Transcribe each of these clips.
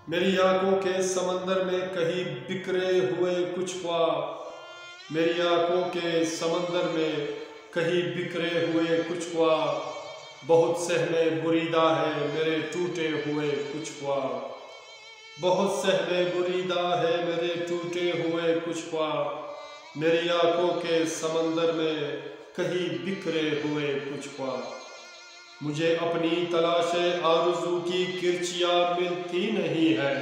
मेरी आंखों के समंदर में कहीं बिखरे हुए कुछ ख्वाब, मेरी आंखों के समंदर में कहीं बिखरे हुए कुछ ख्वाब, बहुत सहमे बुरीदा है मेरे टूटे हुए कुछ ख्वाब, बहुत सहमे बुरीदा है मेरे टूटे हुए कुछ ख्वाब, मेरी आंखों के समंदर में कहीं बिखरे हुए कुछ ख्वाब। मुझे अपनी तलाशे आरज़ू की किरचियाँ मिलती नहीं है,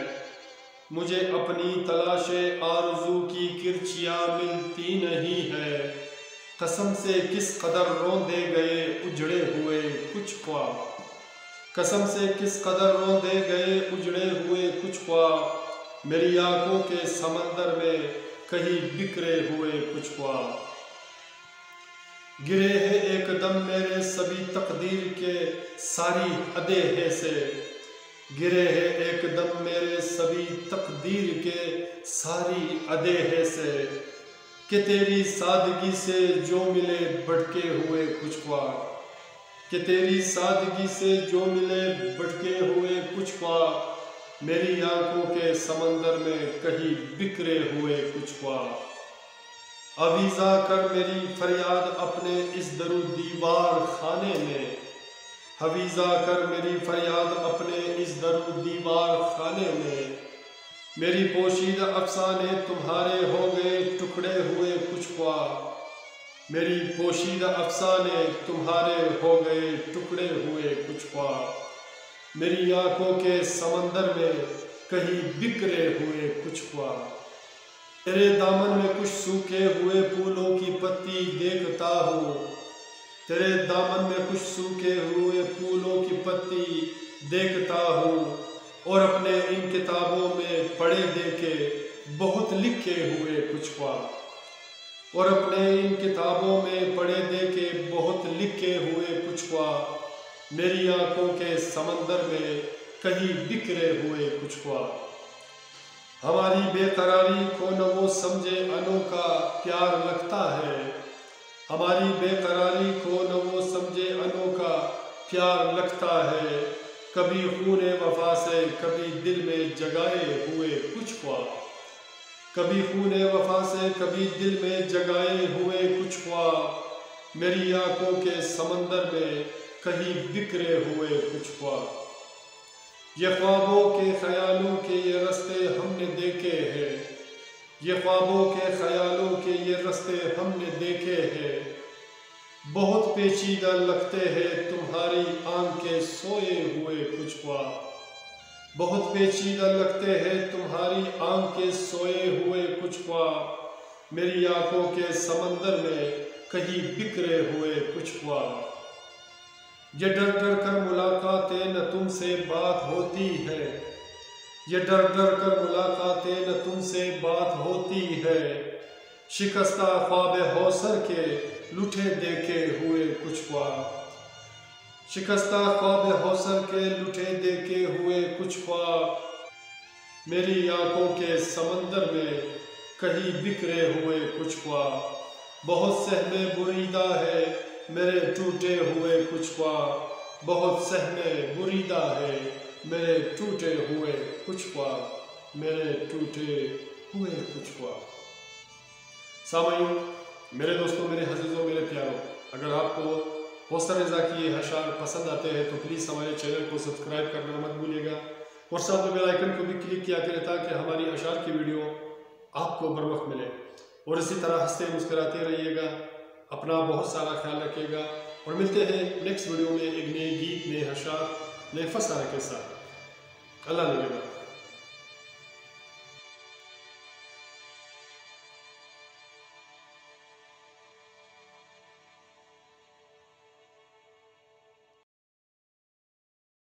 मुझे अपनी तलाशे आरज़ू की किरचियाँ मिलती नहीं है। कसम से किस कदर रौंदे गए उजड़े हुए कुछ ख्वाब, कसम से किस कदर रौंदे गए उजड़े हुए कुछ ख्वाब, मेरी आंखों के समंदर में कहीं बिखरे हुए कुछ ख्वाब। गिरे हैं एकदम मेरे सभी तकदीर के सारी अदेहे से, गिरे हैं एकदम मेरे सभी तकदीर के सारी अदेहे से, कि तेरी सादगी से जो मिले भटके हुए कुछ ख्वाब, कि तेरी सादगी से जो मिले भटके हुए कुछ ख्वाब, मेरी आंखों के समंदर में कहीं बिखरे हुए कुछ ख्वाब। अवीज़ा कर मेरी फरियाद अपने इस दरू दीवार खाने में, हवीज़ा कर मेरी फरियाद अपने इस दरू दीवार खाने में, मेरी पोशीदा अफसाने तुम्हारे हो गए टुकड़े हुए कुछ ख्वाब, मेरी पोशीदा अफसाने तुम्हारे हो गए टुकड़े हुए कुछ ख्वाब, मेरी आंखों के समंदर में कहीं बिखरे हुए कुछ ख्वाब। तेरे दामन में कुछ सूखे हुए फूलों की पत्ती देखता हूँ, तेरे दामन में कुछ सूखे हुए फूलों की पत्ती देखता हूँ, और अपने इन किताबों में पढ़े देखे बहुत लिखे हुए कुछ ख्वाब, और अपने इन किताबों में पढ़े देखे बहुत लिखे हुए कुछ ख्वाब, मेरी आंखों के समंदर में कहीं बिखरे हुए कुछ ख्वाब। हमारी बेकरारी को न वो समझे अनोखा प्यार लगता है, हमारी बेकरारी को न वो समझे अनोखा प्यार लगता है। कभी खूने वफा से कभी दिल में जगाए हुए कुछ ख्वाब, कभी खूने वफा से कभी दिल में जगाए हुए कुछ ख्वाब, मेरी आंखों के समंदर में कहीं बिखरे हुए कुछ ख्वाब। ये ख्वाबों के ख्यालों के ये रास्ते हमने देखे हैं, ये ख्वाबों के ख्यालों के ये रास्ते हमने देखे हैं, बहुत पेचीदा लगते हैं तुम्हारी आंखें सोए हुए कुछ ख्वाब, बहुत पेचीदा लगते हैं तुम्हारी आंखें सोए हुए कुछ ख्वाब, मेरी आंखों के समंदर में कहीं बिखरे हुए कुछ ख्वाब। ये डर डर कर मुलाकातें न तुमसे बात होती है, ये डर डर कर मुलाकातें न तुमसे बात होती है, शिकस्ता ख्वाब हौसर के लुटे देखे हुए कुछ ख्वाब, शिकस्ता ख्वाब हौसर के लुटे देखे हुए कुछ ख्वाब, मेरी आंखों के समंदर में कहीं बिखरे हुए कुछ ख्वाब। बहुत सहमे बुरीदा है मेरे टूटे हुए कुछ ख्वाब, बहुत सहमे बुरीदा है मेरे टूटे हुए कुछ ख्वाब, मेरे टूटे हुए कुछ ख्वाब। सामाईन, मेरे दोस्तों, मेरे अज़ीज़ों, मेरे प्यारों, अगर आपको हौसर रज़ा की ये अशार पसंद आते हैं तो प्लीज़ हमारे चैनल को सब्सक्राइब करना मत भूलिएगा, और साथ में बेल आइकन को भी क्लिक किया करें ताकि हमारी अशार की वीडियो आपको बर वक्त मिले। और इसी तरह हंसते मुस्कुराते रहिएगा, अपना बहुत सारा ख्याल रखिएगा, और मिलते हैं नेक्स्ट वीडियो में एक नए गीत, नए अशार, नए फसाने के साथ। अल्लाह ने